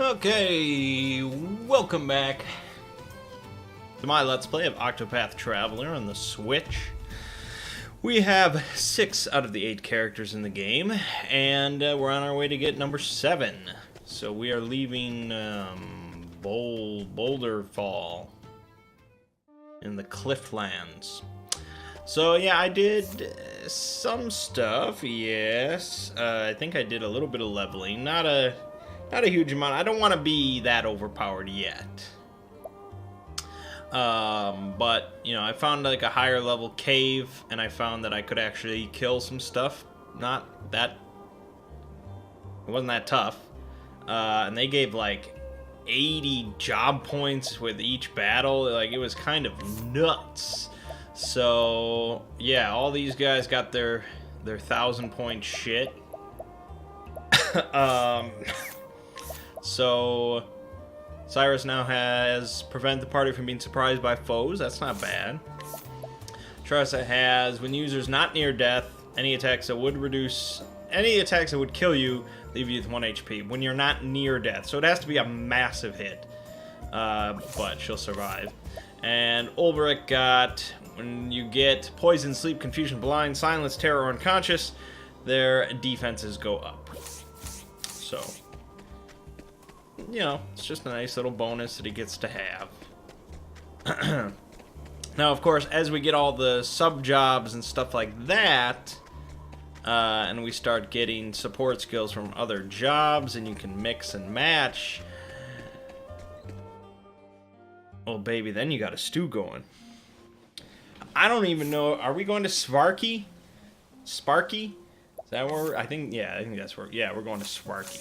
Okay, welcome back to my Let's Play of Octopath Traveler on the Switch. We have 6 out of the 8 characters in the game, and we're on our way to get number 7. So we are leaving Boulder Fall in the Clifflands. So yeah, I did some stuff, yes. I think I did a little bit of leveling, not a huge amount. I don't want to be that overpowered yet. But, you know, I found like a higher level cave, and I found that I could actually kill some stuff. It wasn't that tough. And they gave like 80 job points with each battle. Like, it was kind of nuts. So, yeah, all these guys got their 1,000-point shit. So, Cyrus now has prevent the party from being surprised by foes. That's not bad. Tressa has, when users not near death, any attacks that would kill you, leave you with 1 HP. When you're not near death. So it has to be a massive hit. But she'll survive. And Ulbrich got, when you get poison, sleep, confusion, blind, silence, terror, or unconscious, their defenses go up. So, you know, it's just a nice little bonus that he gets to have. Now, of course, as we get all the sub-jobs and stuff like that, and we start getting support skills from other jobs, and you can mix and match, well, baby, then you got a stew going. I don't even know, are we going to Sparky? Sparky? Is that where I think that's where, yeah, we're going to Sparky.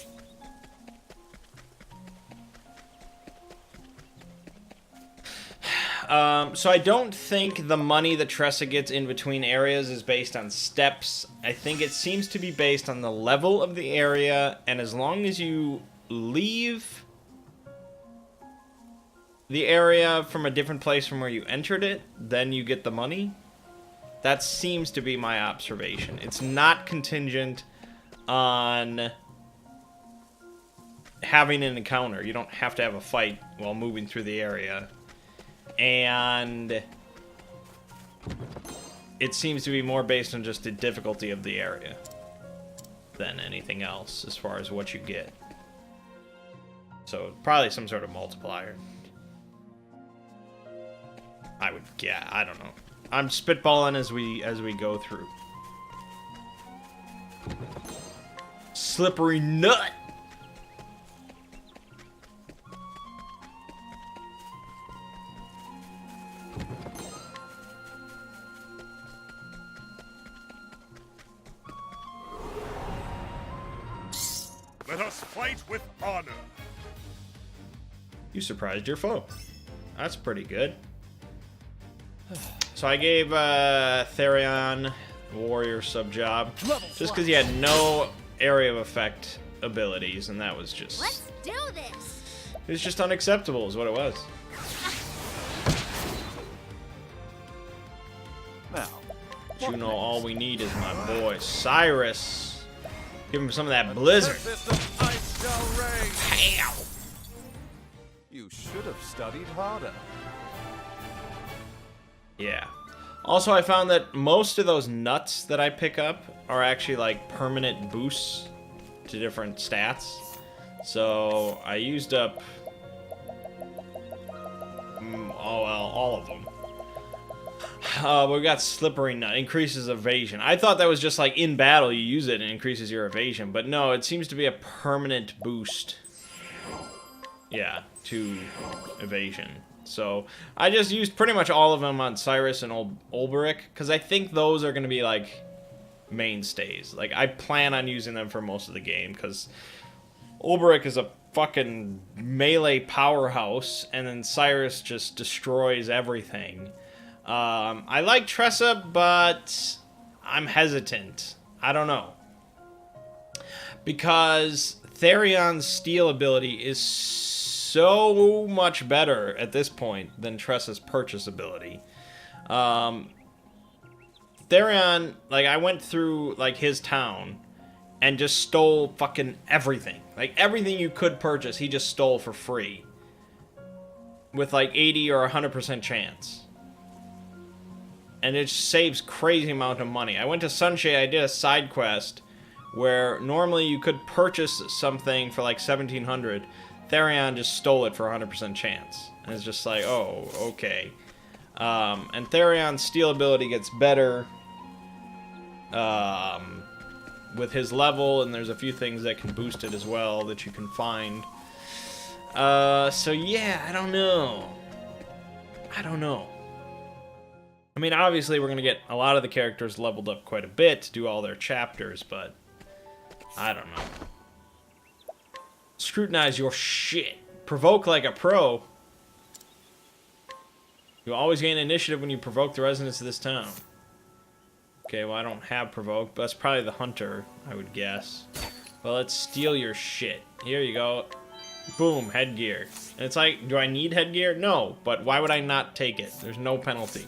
So I don't think the money that Tressa gets in between areas is based on steps. I think it seems to be based on the level of the area, and as long as you leave the area from a different place from where you entered it, then you get the money. That seems to be my observation. It's not contingent on having an encounter. You don't have to have a fight while moving through the area. And it seems to be more based on just the difficulty of the area than anything else as far as what you get. So probably some sort of multiplier. I don't know. I'm spitballing as we go through. Slippery nut. Let us fight with honor. You surprised your foe. That's pretty good. So I gave Therion warrior sub job just because he had no area of effect abilities, and that was just, let's do this. It was just unacceptable is what it was. Now, But you know, all we need is my boy Cyrus. Give him some of that blizzard. Pow! You should have studied harder. Yeah. Also, I found that most of those nuts that I pick up are actually like permanent boosts to different stats. So I used up all of them. We got Slippery Nut, increases evasion. I thought that was just like in battle you use it and it increases your evasion, but no, it seems to be a permanent boost. Yeah, to evasion. So I just used pretty much all of them on Cyrus and Ulbrich, because I think those are going to be like mainstays. Like, I plan on using them for most of the game, because Ulbrich is a fucking melee powerhouse, and then Cyrus just destroys everything. I like Tressa, but I'm hesitant. I don't know. Because Therion's steal ability is so much better at this point than Tressa's purchase ability. Therion, like, I went through, like, his town, and just stole fucking everything. Like, everything you could purchase, he just stole for free. With like 80 or 100% chance. And it just saves crazy amount of money. I went to Sunshade, I did a side quest where normally you could purchase something for like 1700. Therion just stole it for 100% chance. And it's just like, oh, okay. And Therion's steal ability gets better with his level, and there's a few things that can boost it as well that you can find. So yeah, I don't know. I mean, obviously we're going to get a lot of the characters leveled up quite a bit to do all their chapters, but I don't know. Scrutinize your shit. Provoke like a pro. You always gain initiative when you provoke the residents of this town. Okay, well, I don't have provoke, but that's probably the hunter, I would guess. Well, let's steal your shit. Here you go. Boom, headgear. And it's like, do I need headgear? No, but why would I not take it? There's no penalty.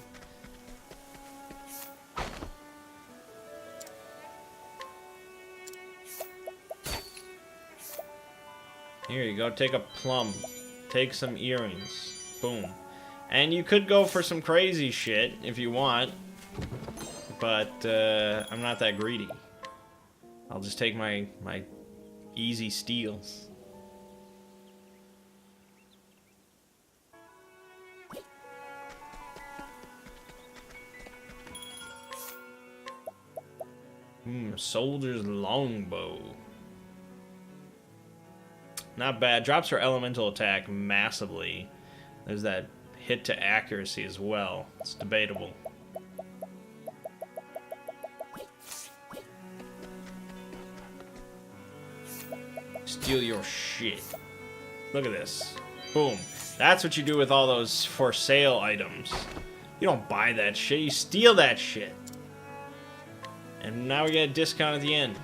Here you go, take a plum. Take some earrings. Boom. And you could go for some crazy shit if you want. But I'm not that greedy. I'll just take my easy steals. Soldier's longbow. Not bad. Drops her elemental attack massively. There's that hit to accuracy as well. It's debatable. Steal your shit. Look at this. Boom. That's what you do with all those for sale items. You don't buy that shit, you steal that shit. And now we get a discount at the end.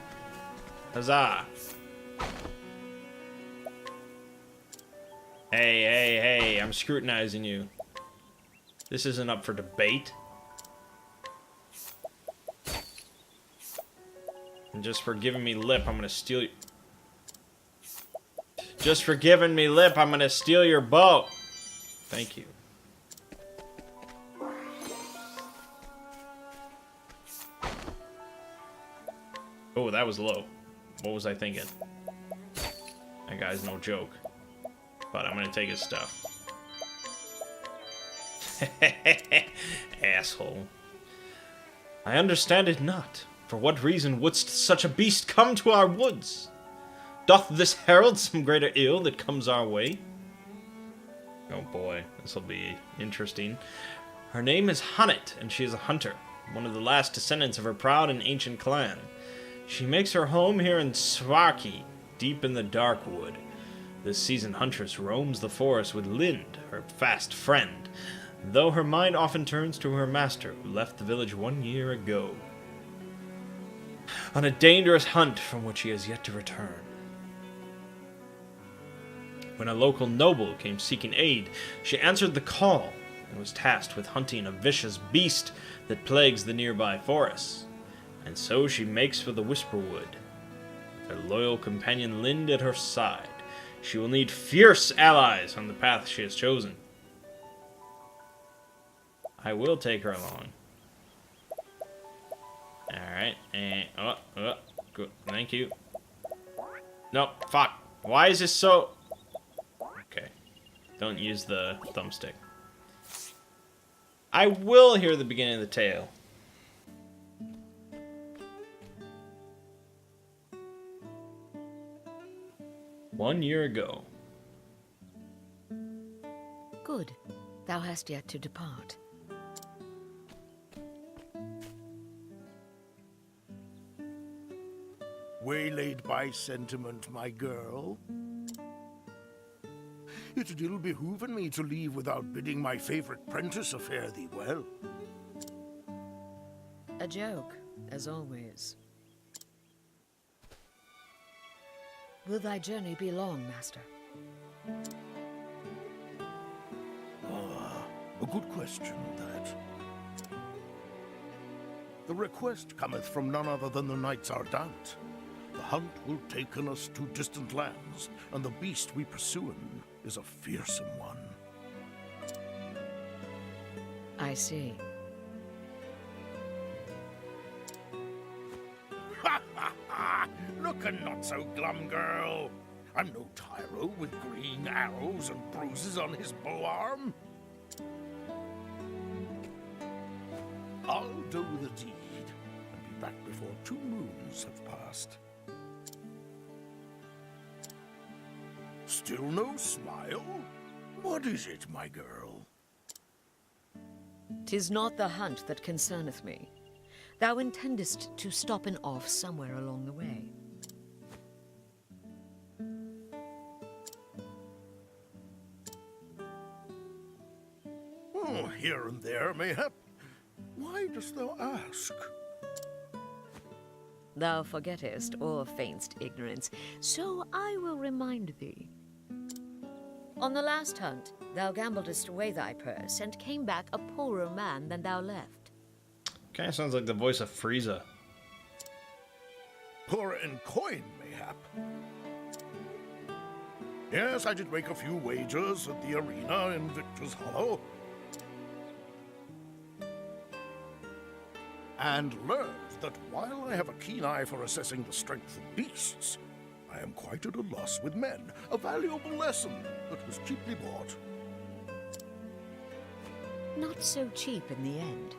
Huzzah. Hey, I'm scrutinizing you. This isn't up for debate. And just for giving me lip, I'm gonna steal you. Just for giving me lip, I'm gonna steal your bow. Thank you. Oh, that was low. What was I thinking? That guy's no joke. But I'm gonna take his stuff. Asshole. I understand it not. For what reason wouldst such a beast come to our woods? Doth this herald some greater ill that comes our way? Oh boy, this'll be interesting. Her name is Hunnet, and she is a hunter, one of the last descendants of her proud and ancient clan. She makes her home here in Svarki, deep in the dark wood. This seasoned huntress roams the forest with Lind, her fast friend, though her mind often turns to her master, who left the village 1 year ago, on a dangerous hunt from which he has yet to return. When a local noble came seeking aid, she answered the call and was tasked with hunting a vicious beast that plagues the nearby forests. And so she makes for the Whisperwood, with her loyal companion Lind at her side. She will need fierce allies on the path she has chosen. I will take her along. Alright, and good. Thank you. No, fuck. Why is this so... Okay. Don't use the thumbstick. I will hear the beginning of the tale. "1 year ago." Good. Thou hast yet to depart. Waylaid by sentiment, my girl. It ill behooven me to leave without bidding my favorite prentice fare thee well. A joke, as always. Will thy journey be long, master? A good question, that. The request cometh from none other than the Knights Ardent. The hunt will taken us to distant lands, and the beast we pursuin is a fearsome one. I see. Ha ha ha! Lookin' not so glum, girl. I'm no tyro with green arrows and bruises on his bow arm. I'll do the deed and be back before 2 moons have passed. Still no smile? What is it, my girl? 'Tis not the hunt that concerneth me. Thou intendest to stop and off somewhere along the way. Oh, here and there, mayhap. Why dost thou ask? Thou forgettest or feignst ignorance, so I will remind thee. On the last hunt, thou gambledest away thy purse and came back a poorer man than thou left. Kind of sounds like the voice of Frieza. Poor in coin, mayhap. Yes, I did make a few wagers at the arena in Victor's Hollow. And learned that while I have a keen eye for assessing the strength of beasts, I am quite at a loss with men. A valuable lesson that was cheaply bought. Not so cheap in the end.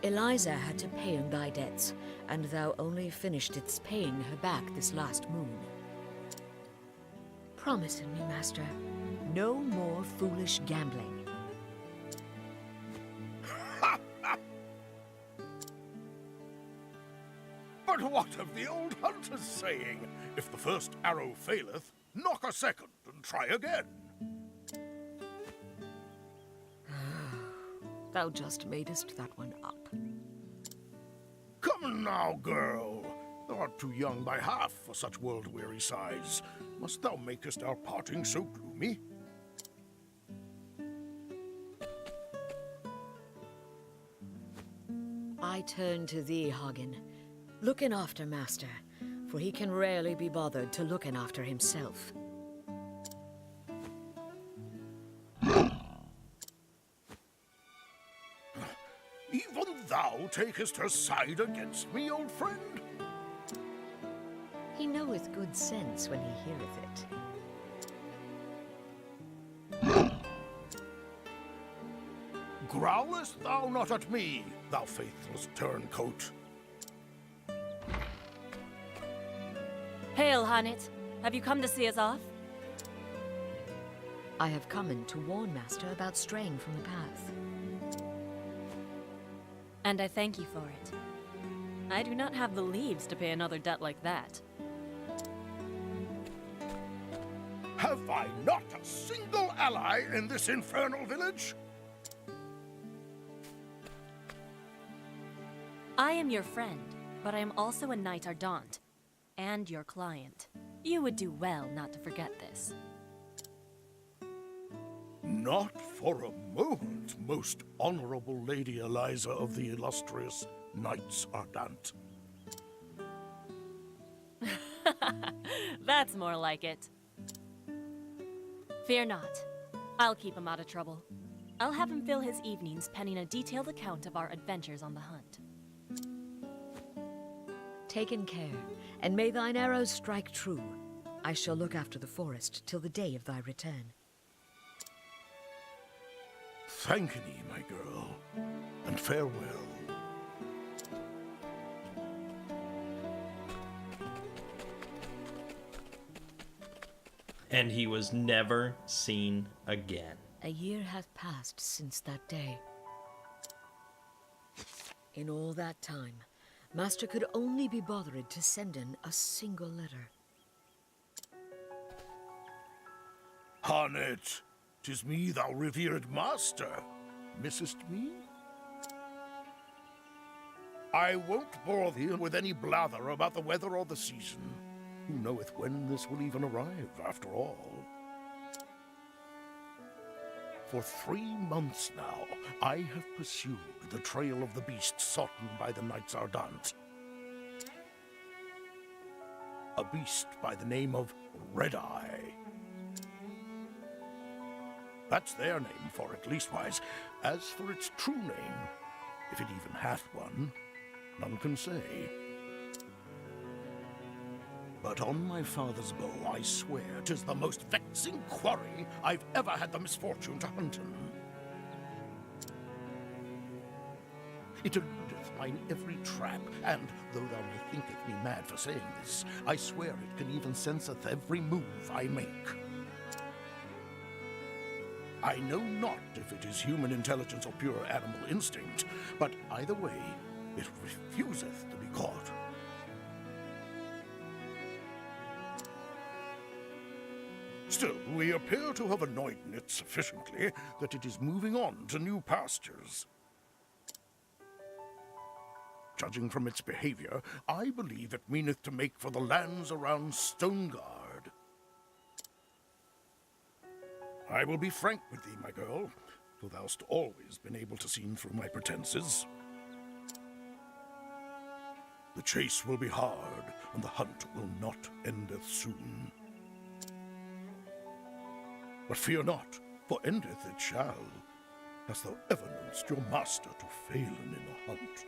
Eliza had to pay in thy debts, and thou only finishedst paying her back this last moon. Promise me, master, no more foolish gambling. But what of the old hunter's saying? If the first arrow faileth, knock a second and try again. Thou just madest that one up. Come now, girl. Thou art too young by half for such world-weary sighs. Must thou makest our parting so gloomy? I turn to thee, Hagen. Looking after master, for he can rarely be bothered to looking after himself. Even thou takest her side against me, old friend? He knoweth good sense when he heareth it. Growlest thou not at me, thou faithless turncoat? Hail, Hanit. Have you come to see us off? I have come in to warn master about straying from the path. And I thank you for it. I do not have the leaves to pay another debt like that. Have I not a single ally in this infernal village? I am your friend, but I am also a Knight Ardent, and your client. You would do well not to forget this. Not for a moment, most honorable Lady Eliza of the illustrious Knights Ardent. That's more like it. Fear not. I'll keep him out of trouble. I'll have him fill his evenings penning a detailed account of our adventures on the hunt. Taken care, and may thine arrows strike true. I shall look after the forest till the day of thy return. Thank thee, my girl, and farewell. And he was never seen again. A year hath passed since that day. In all that time, master could only be bothered to send in a single letter. Hanit, 'tis me, thou revered master. Missest me? I won't bore thee with any blather about the weather or the season. Who knoweth when this will even arrive, after all? For 3 months now, I have pursued the trail of the beast sought by the Knights Ardent. a beast by the name of Red Eye. That's their name for it, leastwise. As for its true name, if it even hath one, none can say. But on my father's bow, I swear 'tis the most vexing quarry I've ever had the misfortune to hunt in. It eludeth mine every trap, and though thou may thinketh me mad for saying this, I swear it can even senseth every move I make. I know not if it is human intelligence or pure animal instinct, but either way, it refuseth to be caught. Still, we appear to have annoyed it sufficiently that it is moving on to new pastures. Judging from its behavior, I believe it meaneth to make for the lands around Stoneguard. I will be frank with thee, my girl, though thou'st always been able to see through my pretenses. The chase will be hard, and the hunt will not endeth soon. But fear not, for endeth it shall. Hast thou ever knowest your master to fail in a hunt?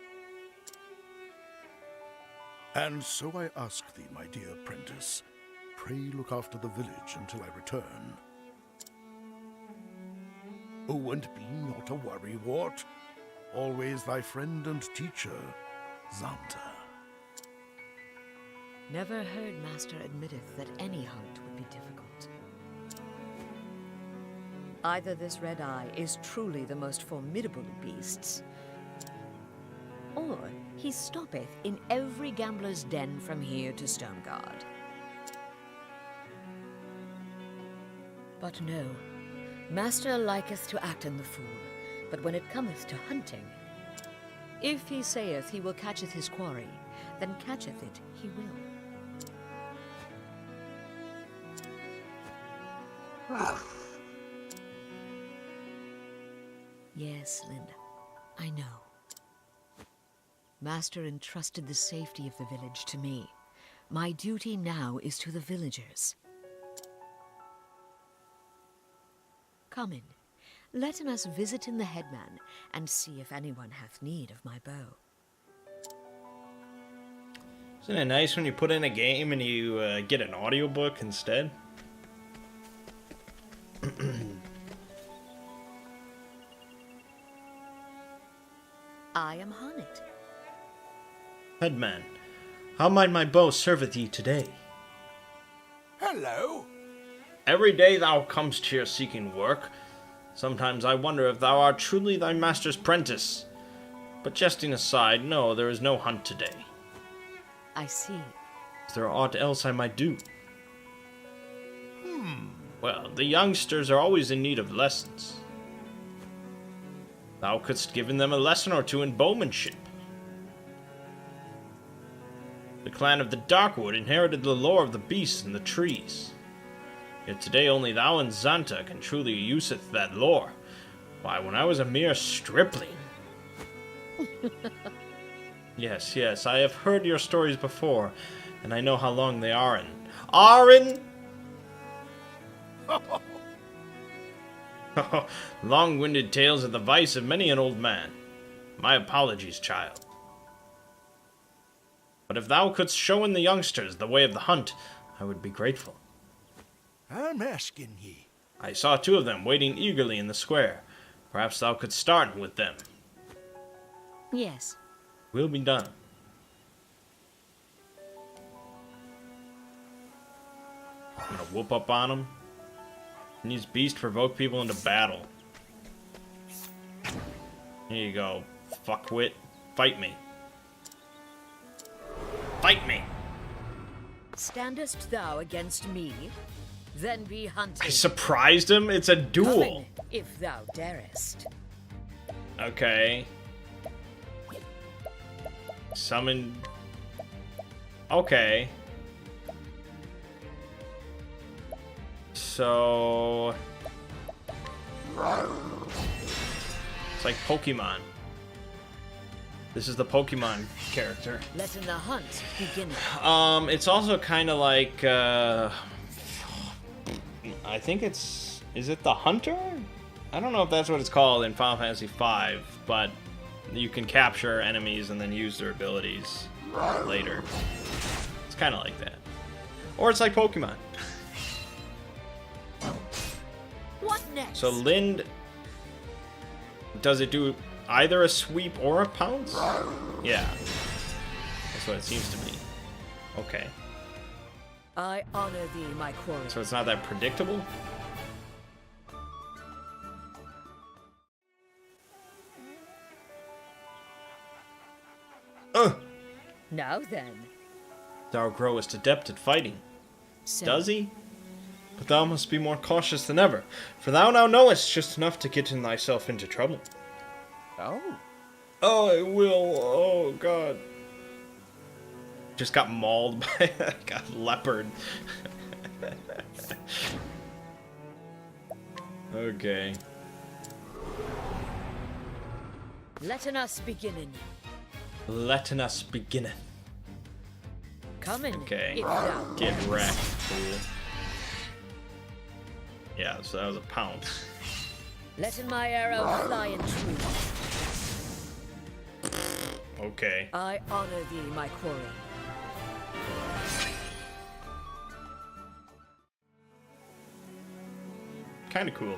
And so I ask thee, my dear apprentice, pray look after the village until I return. Oh, and be not a worrywart. Always thy friend and teacher, Xanta. Never heard Master admitteth that any hunt would be difficult. Either this Red Eye is truly the most formidable of beasts, or he stoppeth in every gambler's den from here to Stoneguard. But no, Master liketh to act in the fool, but when it cometh to hunting, if he saith he will catcheth his quarry, then catcheth it he will. Yes, Linda, I know. Master entrusted the safety of the village to me. My duty now is to the villagers. Come in. Let us visit in the headman, and see if anyone hath need of my bow. Isn't it nice when you put in a game and you get an audiobook instead? I am Honnet. Headman, how might my bow serveth thee today? Hello. Every day thou comest here seeking work. Sometimes I wonder if thou art truly thy master's prentice. But jesting aside, no, there is no hunt today. I see. Is there aught else I might do? Well, the youngsters are always in need of lessons. Thou couldst given them a lesson or two in bowmanship. The clan of the Darkwood inherited the lore of the beasts and the trees. Yet today only thou and Xanta can truly useth that lore. Why, when I was a mere stripling... Yes, I have heard your stories before, and I know how long they are in... Long-winded tales are the vice of many an old man. My apologies, child. But if thou couldst show in the youngsters the way of the hunt, I would be grateful. I'm asking ye. I saw two of them waiting eagerly in the square. Perhaps thou couldst start with them. Yes. Will be done. I'm gonna whoop up on them. And these beasts provoke people into battle. Here you go, fuckwit. Fight me. Fight me! Standest thou against me? Then be hunted. I surprised him? It's a Come duel. in, if thou darest. Okay. Summon... Okay. So... It's like Pokemon. This is the Pokemon character. Letting the hunt begin. It's also kind of like, I think is it the Hunter? I don't know if that's what it's called in Final Fantasy V, but you can capture enemies and then use their abilities later. It's kind of like that. Or it's like Pokemon. What next? So Lind, does it do either a sweep or a pounce? Yeah. That's what it seems to be. Okay. I honor thee, my quarry. So it's not that predictable? Now then. Thou growest adept at fighting. So, Does he? But thou must be more cautious than ever, for thou now knowest just enough to get in thyself into trouble. Oh. Oh, I will. Oh, God. Just got mauled by a leopard. Okay. letting us beginning. Letting us beginneth. Coming. Okay. If thou Get darest. wrecked, fool. Yeah, so that was a pounce. Letting my arrow fly in truth. Okay. I honor thee, my quarry. Kind of cool,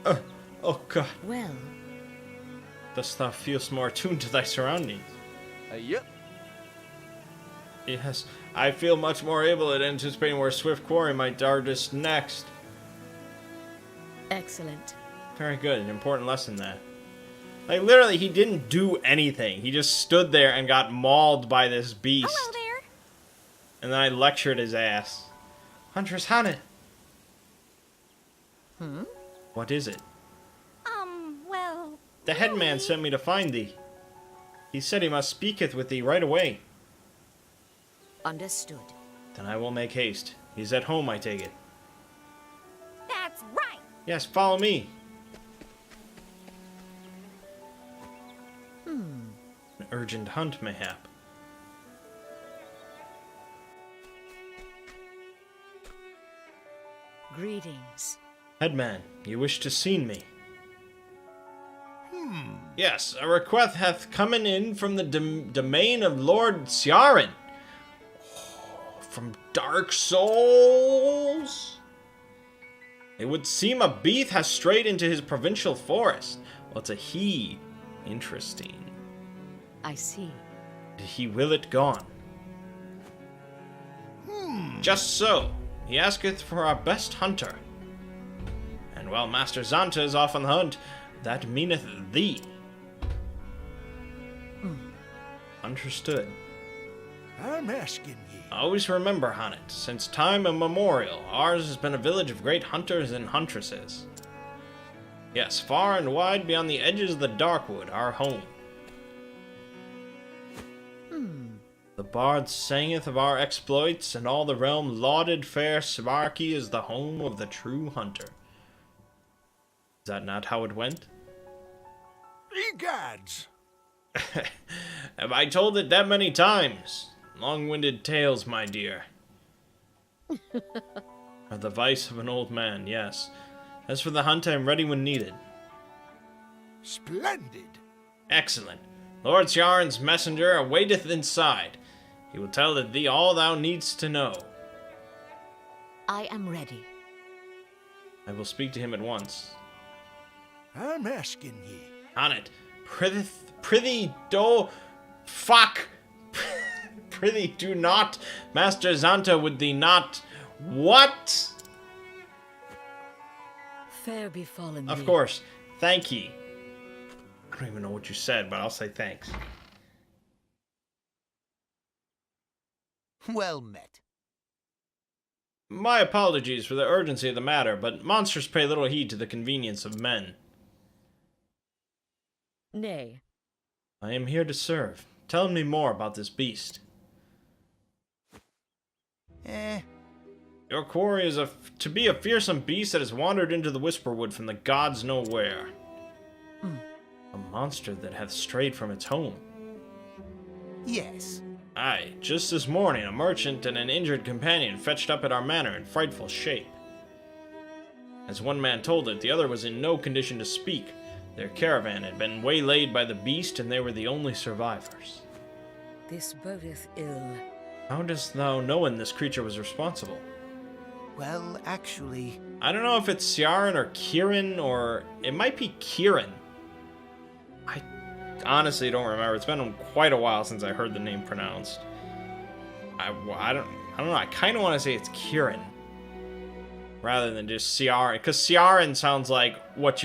though. Oh, God. Well, Dost thou feelst more attuned to thy surroundings? Yep. Yes, I feel much more able at anticipating where Swift Quarry might dart us next. excellent. Very good, an important lesson that. Like, literally, he didn't do anything. He just stood there and got mauled by this beast. Hello there. And then I lectured his ass. Huntress Hannah! What is it? Well, The headman sent me to find thee. He said he must speaketh with thee right away. Understood. Then I will make haste. He's at home, I take it. that's right. Yes, follow me. An urgent hunt, mayhap. Greetings. Headman, you wish to see me? Yes, a request hath come in from the domain of Lord Ciaran. From Dark Souls? It would seem a beast has strayed into his provincial forest. Well, it's a he. Interesting. I see. He will it gone. Just so. He asketh for our best hunter. And while Master Zanta is off on the hunt, that meaneth thee. Understood. I'm asking ye. Always remember, Hannet, since time immemorial, ours has been a village of great hunters and huntresses. Yes, far and wide beyond the edges of the Darkwood, our home. The bard singeth of our exploits, and all the realm lauded fair Sbarky is the home of the true hunter. Is that not how it went? Egads! Have I told it that many times? Long-winded tales, my dear. Are the vice of an old man, yes. As for the hunt, I am ready when needed. Splendid! Excellent. Lord Ciaran's messenger awaiteth inside. He will tell thee all thou needst to know. I am ready. I will speak to him at once. I'm asking ye. On it. Prithee, do... Fuck! Prithee, do not. Master Zanta would thee not... What? Fair befallen Of thee. course. Thank ye. I don't even know what you said, but I'll say thanks. Well met. My apologies for the urgency of the matter, but monsters pay little heed to the convenience of men. Nay, I am here to serve. Tell me more about this beast. Your quarry is to be a fearsome beast that has wandered into the Whisperwood from the gods know where. A monster that hath strayed from its home. Yes. Aye, just this morning a merchant and an injured companion fetched up at our manor in frightful shape. As one man told it, the other was in no condition to speak. Their caravan had been waylaid by the beast, and they were the only survivors. This bodeth ill. How dost thou know when this creature was responsible? Well, actually, I don't know if it's Ciaran or Kieran, or it might be Kieran. I honestly don't remember. It's been quite a while since I heard the name pronounced. I don't know. I kind of want to say it's Kieran rather than just Ciaran, because Ciaran sounds like what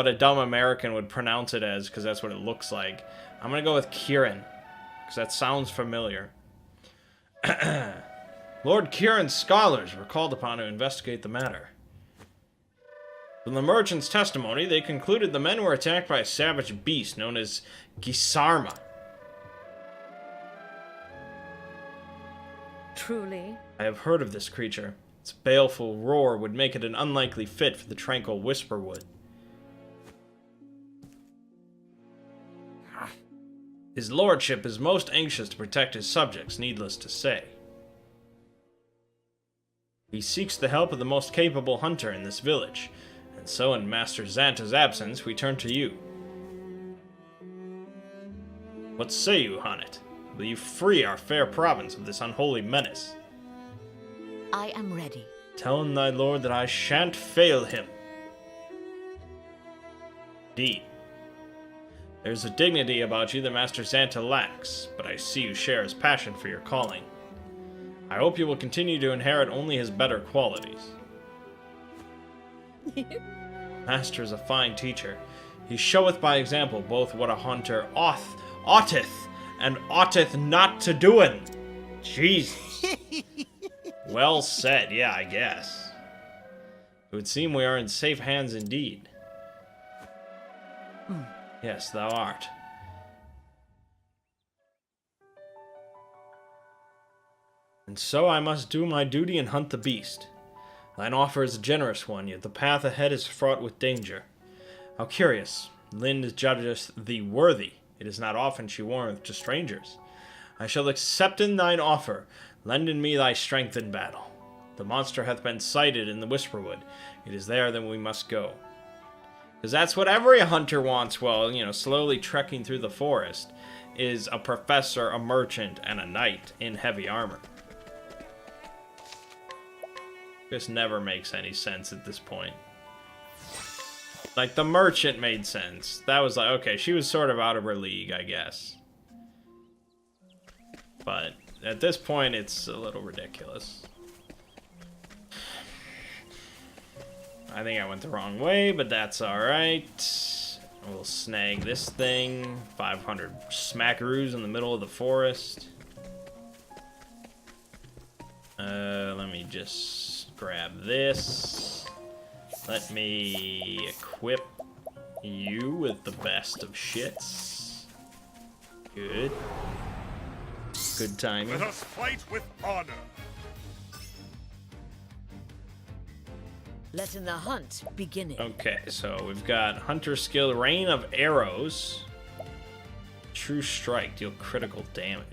a dumb American would pronounce it as, because that's what it looks like. I'm gonna go with Kieran, because that sounds familiar. Lord Kieran's scholars were called upon to investigate the matter. From the merchant's testimony, they concluded the men were attacked by a savage beast known as Gisarma. Truly? I have heard of this creature. Its baleful roar would make it an unlikely fit for the tranquil Whisperwood. His lordship is most anxious to protect his subjects, needless to say. He seeks the help of the most capable hunter in this village, and so in Master Xanta's absence, we turn to you. What say you, Honnet? Will you free our fair province of this unholy menace? I am ready. Tell him, thy lord, that I shan't fail him. Indeed. There's a dignity about you that Master Xanta lacks, but I see you share his passion for your calling. I hope you will continue to inherit only his better qualities. Master is a fine teacher. He showeth by example both what a hunter oughteth and oughteth not to do'n. Jesus. Well said, yeah, I guess. It would seem we are in safe hands indeed. Yes, thou art. And so I must do my duty and hunt the beast. Thine offer is a generous one, yet the path ahead is fraught with danger. How curious. Lind judgeth thee worthy. It is not often she warneth to strangers. I shall accept in thine offer. Lend in me thy strength in battle. The monster hath been sighted in the Whisperwood. It is there that we must go. Because that's what every hunter wants while, slowly trekking through the forest, is a professor, a merchant, and a knight in heavy armor. This never makes any sense at this point. Like, the merchant made sense. That was like, okay, she was sort of out of her league, I guess. But at this point, it's a little ridiculous. I think I went the wrong way, but that's alright. We'll snag this thing. 500 smackaroos in the middle of the forest. Let me just grab this. Let me equip you with the best of shits. Good. Good timing. Let us fight with honor. Letting the hunt begin. Okay, so we've got Hunter Skill, Rain of Arrows. True Strike, deal critical damage.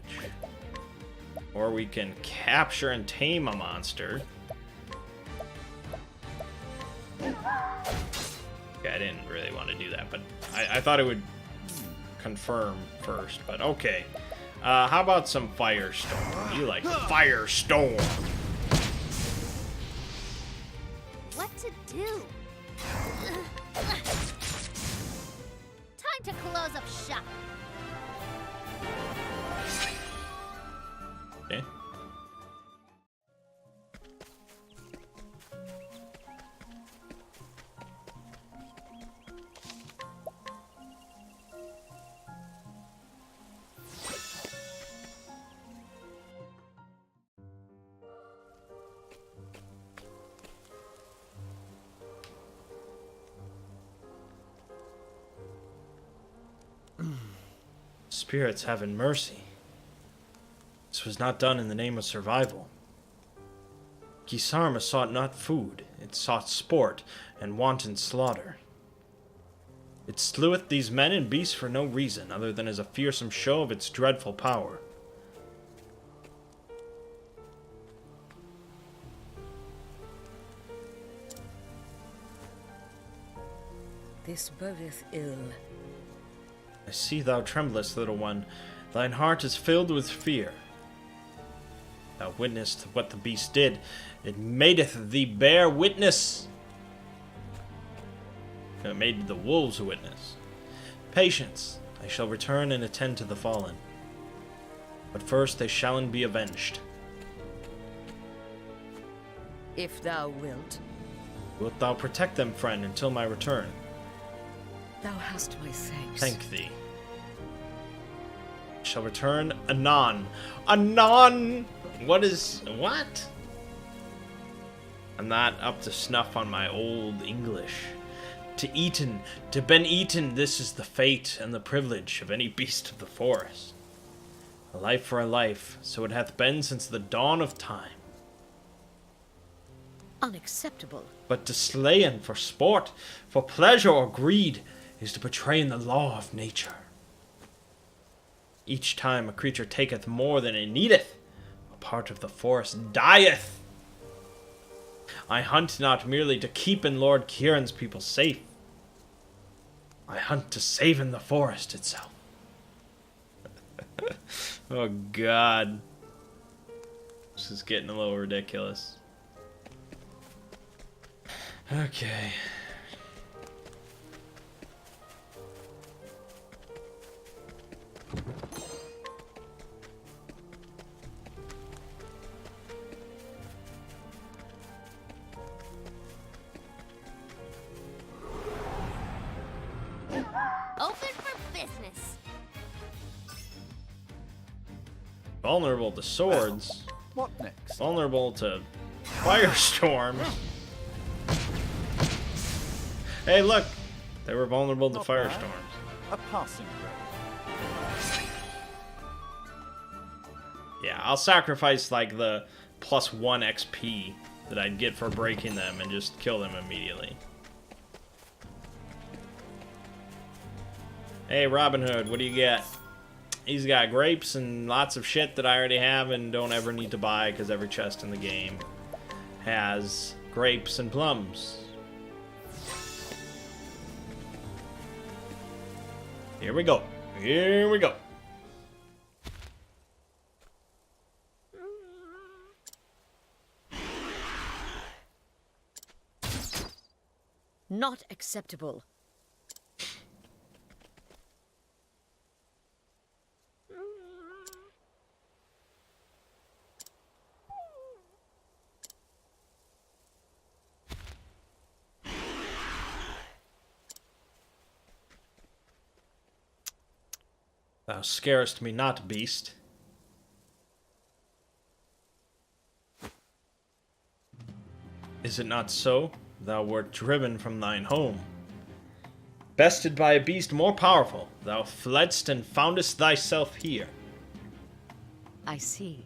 Or we can capture and tame a monster. Okay, I didn't really want to do that, but I thought it would confirm first, but okay. How about some Firestorm? You like Firestorm. What to do? Time to close up shop. Okay. Spirits having mercy. This was not done in the name of survival. Gisarma sought not food, it sought sport and wanton slaughter. It sleweth these men and beasts for no reason, other than as a fearsome show of its dreadful power. This bodeth ill. I see thou tremblest, little one. Thine heart is filled with fear. Thou witnessed what the beast did. It madeth thee bear witness. It made the wolves witness. Patience. I shall return and attend to the fallen. But first they shall be avenged. If thou wilt. Wilt thou protect them, friend, until my return? Thou hast my thanks. Thank thee. I shall return anon. Anon! What? I'm not up to snuff on my old English. To Eton, to Ben Eton, this is the fate and the privilege of any beast of the forest. A life for a life, so it hath been since the dawn of time. Unacceptable. But to slayen for sport, for pleasure or greed, is to betray in the law of nature. Each time a creature taketh more than it needeth, a part of the forest dieth. I hunt not merely to keep in Lord Kieran's people safe. I hunt to save in the forest itself. Oh God. This is getting a little ridiculous. Okay. Open for business. Vulnerable to swords. What next? Vulnerable to firestorms. Hey, look! They were vulnerable to Not bad. firestorms. A passing grade. Yeah, I'll sacrifice like the +1 XP that I'd get for breaking them and just kill them immediately. Hey, Robin Hood, what do you get? He's got grapes and lots of shit that I already have and don't ever need to buy because every chest in the game has grapes and plums. Here we go. Here we go. Not acceptable. Thou scarest me not, beast. Is it not so? Thou wert driven from thine home. Bested by a beast more powerful, thou fledst and foundest thyself here. I see.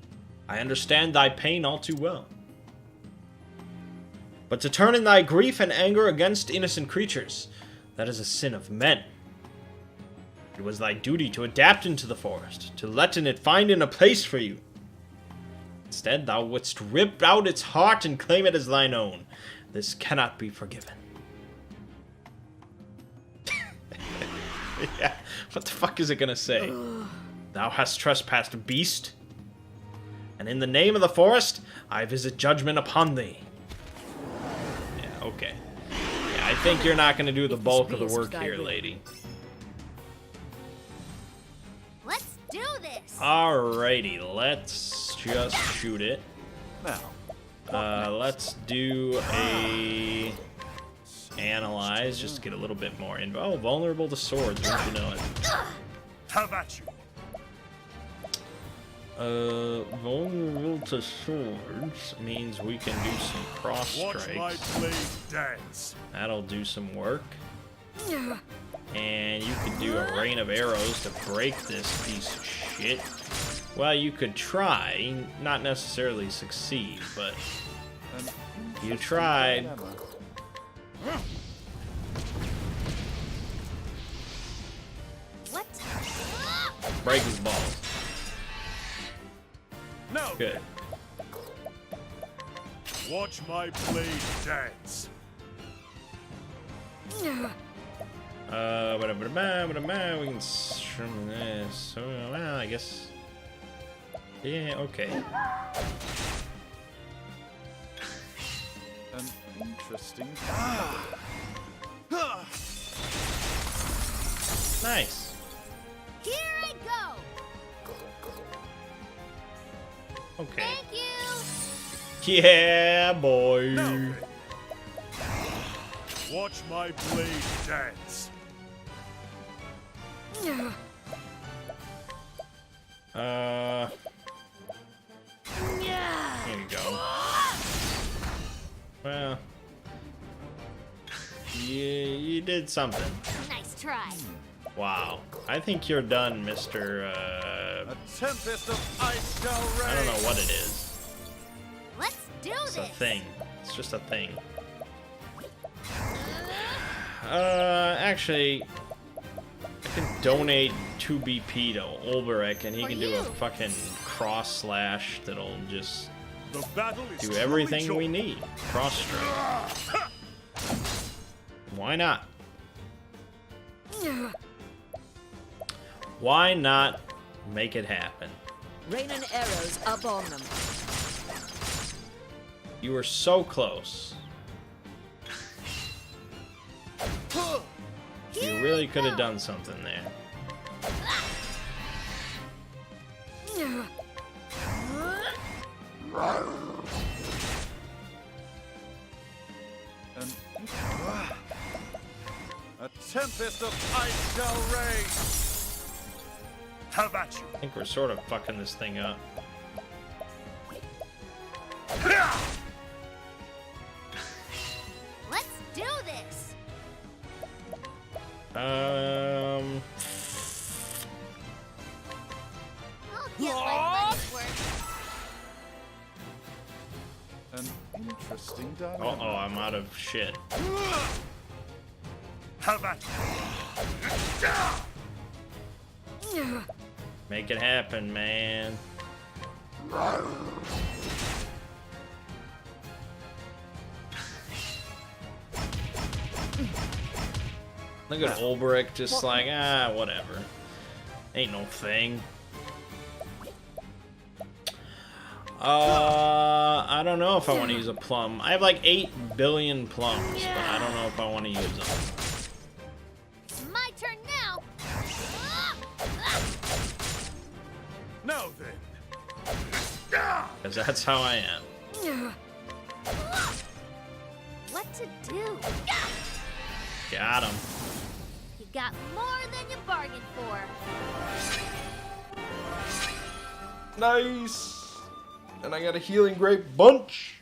I understand thy pain all too well. But to turn in thy grief and anger against innocent creatures, that is a sin of men. It was thy duty to adapt into the forest, to let in it find in a place for you. Instead, thou wouldst rip out its heart and claim it as thine own. This cannot be forgiven. Yeah, what the fuck is it gonna say? Thou hast trespassed, beast. And in the name of the forest, I visit judgment upon thee. Yeah, okay. Yeah, I think you're not gonna do the bulk of the work here, lady. Let's do this. Alrighty, let's just shoot it. Now, Let's do a analyze, just to get a little bit more info. Oh, vulnerable to swords, wouldn't you know it? Have at you. Vulnerable to swords means we can do some cross Watch my strikes. blade dance. That'll do some work. And you could do a rain of arrows to break this piece of shit. Well, you could try, not necessarily succeed, but you tried. break his balls. No. Good. Watch my blade dance. We can trim this. So, well, I guess. Yeah, okay. An interesting. Nice. Here I go. Okay. Thank you. Yeah, boy. No. Watch my blade dance. Here you go. Well, you did something. Nice try. Wow. I think you're done, Mr. A tempest of ice shall rain. I don't know what it is. Let's do It's this. a thing. It's just a thing. Actually, I can donate 2 BP to Ulberich, and he For can do a you. fucking cross slash that'll just The battle is do truly everything we joined. need. Cross strike. Why not? Why not make it happen? Rain and arrows up on them. You were so close. You really could have done something there. A tempest of ice shall rain. How about you? I think we're sort of fucking this thing up. Let's do this. Um, I'll get my money's worth. An interesting uh dilemma. oh, I'm out of shit. How about you? Make it happen, man. Look at Ulberich, just like, whatever. Ain't no thing. I don't know if I want to use a plum. I have like 8 billion plums, but I don't know if I want to use them. My turn now. Now then. Because that's how I am. What to do? Got him. You got more than you bargained for. Nice. And I got a healing grape bunch.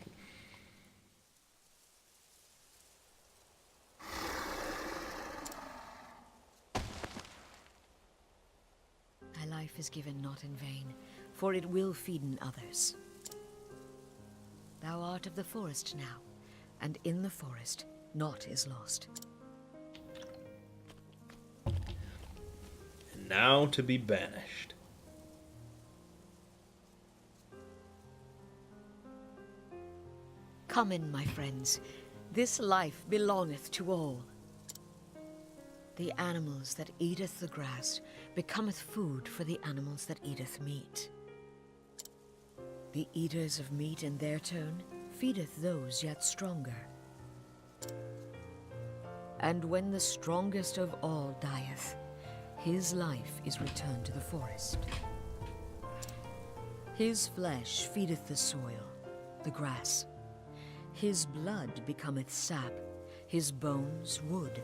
Thy life is given not in vain, for it will feeden others. Thou art of the forest now, and in the forest naught is lost. And now to be banished. Come in, my friends. This life belongeth to all. The animals that eateth the grass becometh food for the animals that eateth meat. The eaters of meat in their turn feedeth those yet stronger. And when the strongest of all dieth, his life is returned to the forest. His flesh feedeth the soil, the grass. His blood becometh sap, his bones wood.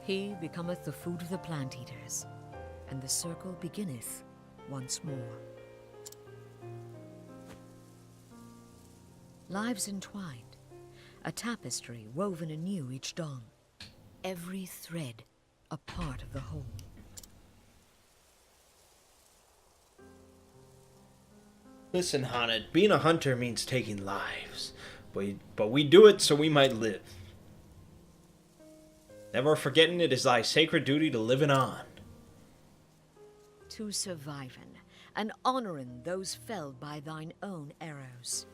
He becometh the food of the plant eaters, and the circle beginneth once more. Lives entwined, a tapestry woven anew each dawn, every thread a part of the whole. Listen, Haunted, being a hunter means taking lives, but we do it so we might live. Never forgetting it is thy sacred duty to live it on. to surviven, and honoring those felled by thine own arrows.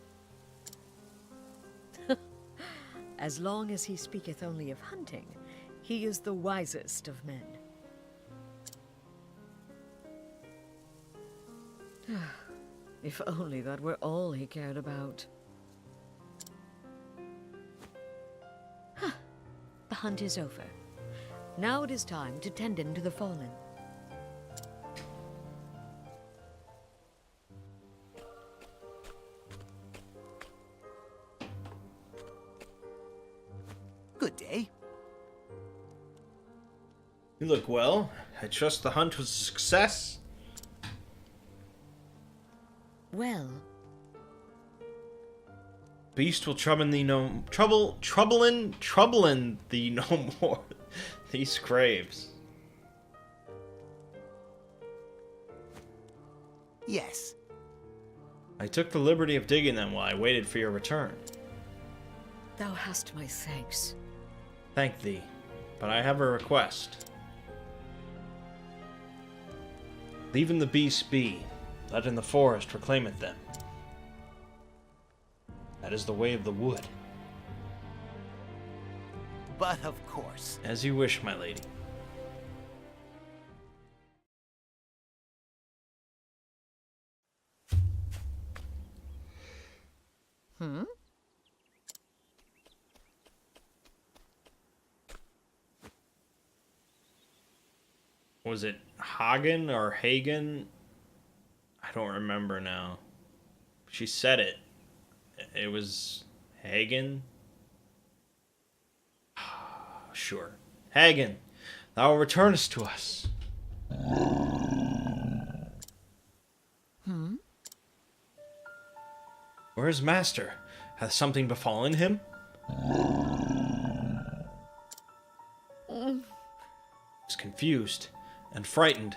As long as he speaketh only of hunting, he is the wisest of men. If only that were all he cared about. The hunt is over. Now it is time to tend him to the fallen. Good day. You look well. I trust the hunt was a success. Well, Beast will troubling thee no troubling thee no more. These craves. Yes. I took the liberty of digging them while I waited for your return. thou hast my thanks. Thank thee, but I have a request. Leaving the beasts be, let in the forest reclaimeth them. That is the way of the wood. But of course. As you wish, my lady. Was it Hagen or Hagen? I don't remember now. She said it. It was Hagen? Sure. Hagen, thou returnest to us. Where is Master? Hath something befallen him? Is confused and frightened.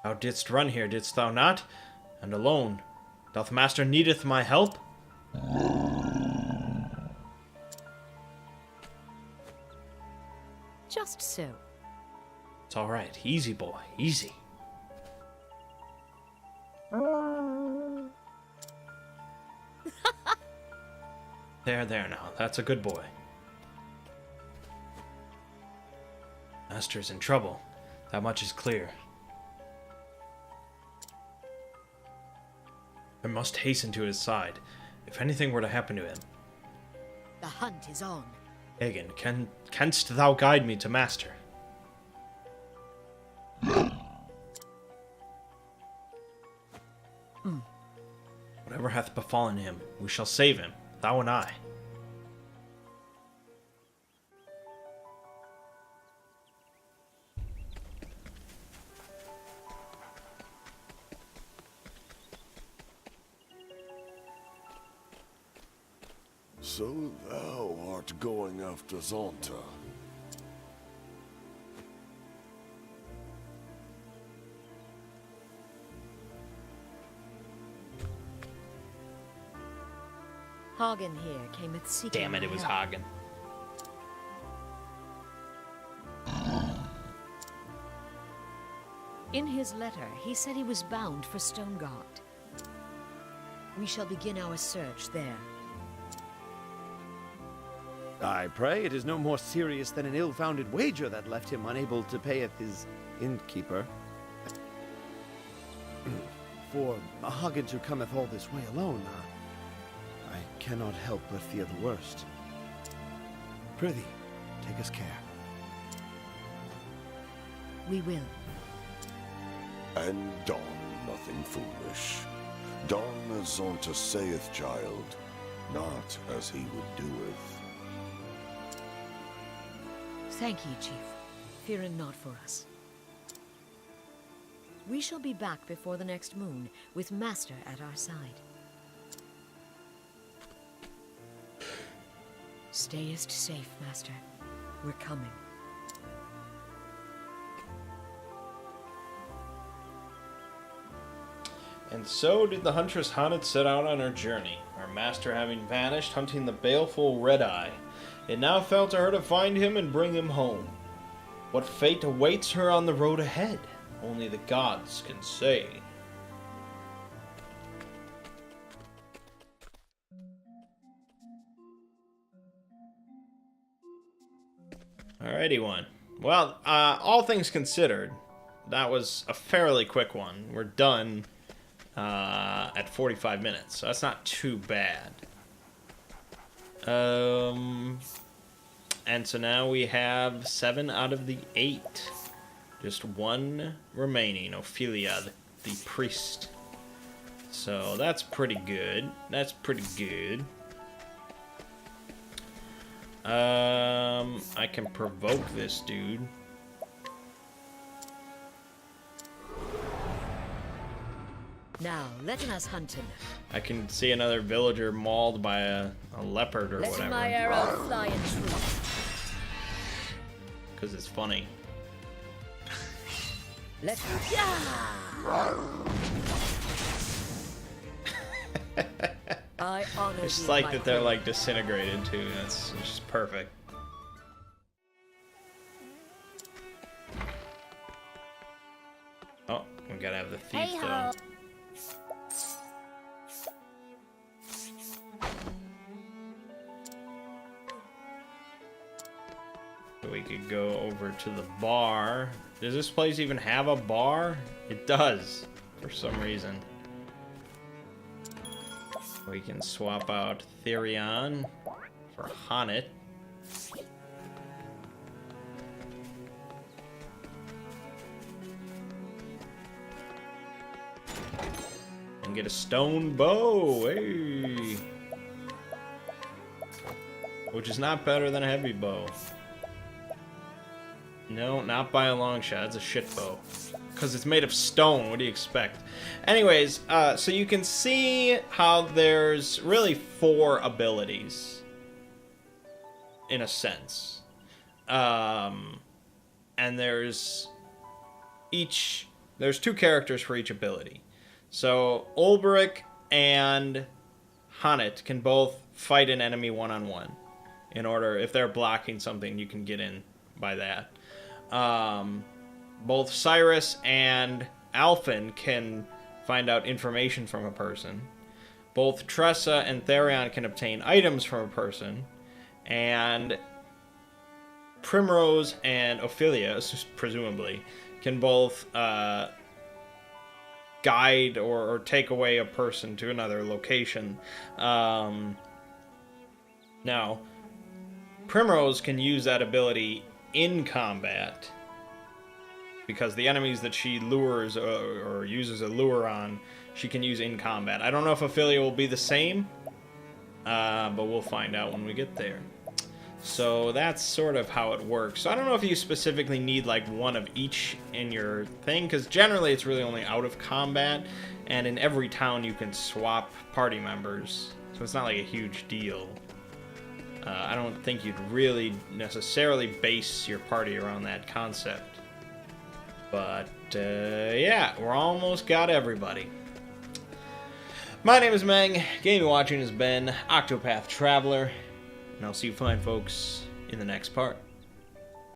Thou didst run here, didst thou not? And alone. Doth Master needeth my help? Just so. It's all right. Easy, boy. Easy. There now. That's a good boy. Master's in trouble. That much is clear. I must hasten to his side, if anything were to happen to him. The hunt is on. Hagen, canst thou guide me to Master? Whatever hath befallen him, we shall save him, thou and I. So thou art going after Zonta. Hagen here cameth seeking. Damn it, it was help. Hagen. In his letter, he said he was bound for Stonegard. We shall begin our search there. I pray it is no more serious than an ill-founded wager that left him unable to payeth his innkeeper. For Hagen who cometh all this way alone, I cannot help but fear the worst. Prithee, take us care. We will. And don nothing foolish. Don as Zonta saith, child, not as he would doeth. Thank ye, Chief. Fearing not for us. We shall be back before the next moon, with Master at our side. Stayest safe, Master. We're coming. And so did the huntress Hannet set out on her journey, our master having vanished, hunting the baleful Red-Eye. It now fell to her to find him and bring him home. What fate awaits her on the road ahead? Only the gods can say. Alrighty, one. Well, all things considered, that was a fairly quick one. We're done at 45 minutes, so that's not too bad. And so now we have 7 out of the 8. Just one remaining, Ophelia, the priest. So that's pretty good. That's pretty good. I can provoke this dude. Now, let us hunt him. I can see another villager mauled by a leopard or Let whatever. my arrow fly in true. Because it's funny. Let I honor It's thee, like my that they're queen. like disintegrated too. That's just perfect. Oh, we gotta have the thief Hey though. ho. So we could go over to the bar. Does this place even have a bar? It does, for some reason. We can swap out Therion for Honnet. And get a stone bow, hey! Which is not better than a heavy bow. No, not by a long shot. It's a shit bow. Because it's made of stone. What do you expect? Anyways, so you can see how there's really 4 abilities. In a sense. And there's 2 characters for each ability. So, Ulbrich and Honnet can both fight an enemy one-on-one. In order, if they're blocking something, you can get in by that. Both Cyrus and Alphen can find out information from a person. Both Tressa and Therion can obtain items from a person. And Primrose and Ophelia, presumably, can both guide or take away a person to another location. Now, Primrose can use that ability in combat, because the enemies that she lures or uses a lure on, she can use in combat. I don't know if Ophelia will be the same, but we'll find out when we get there. So that's sort of how it works. So I don't know if you specifically need like one of each in your thing, because generally it's really only out of combat, and in every town you can swap party members, so it's not like a huge deal. I don't think you'd really necessarily base your party around that concept. But, yeah, we're almost got everybody. My name is Mangg. Game you're watching has been Octopath Traveler. And I'll see you fine folks in the next part.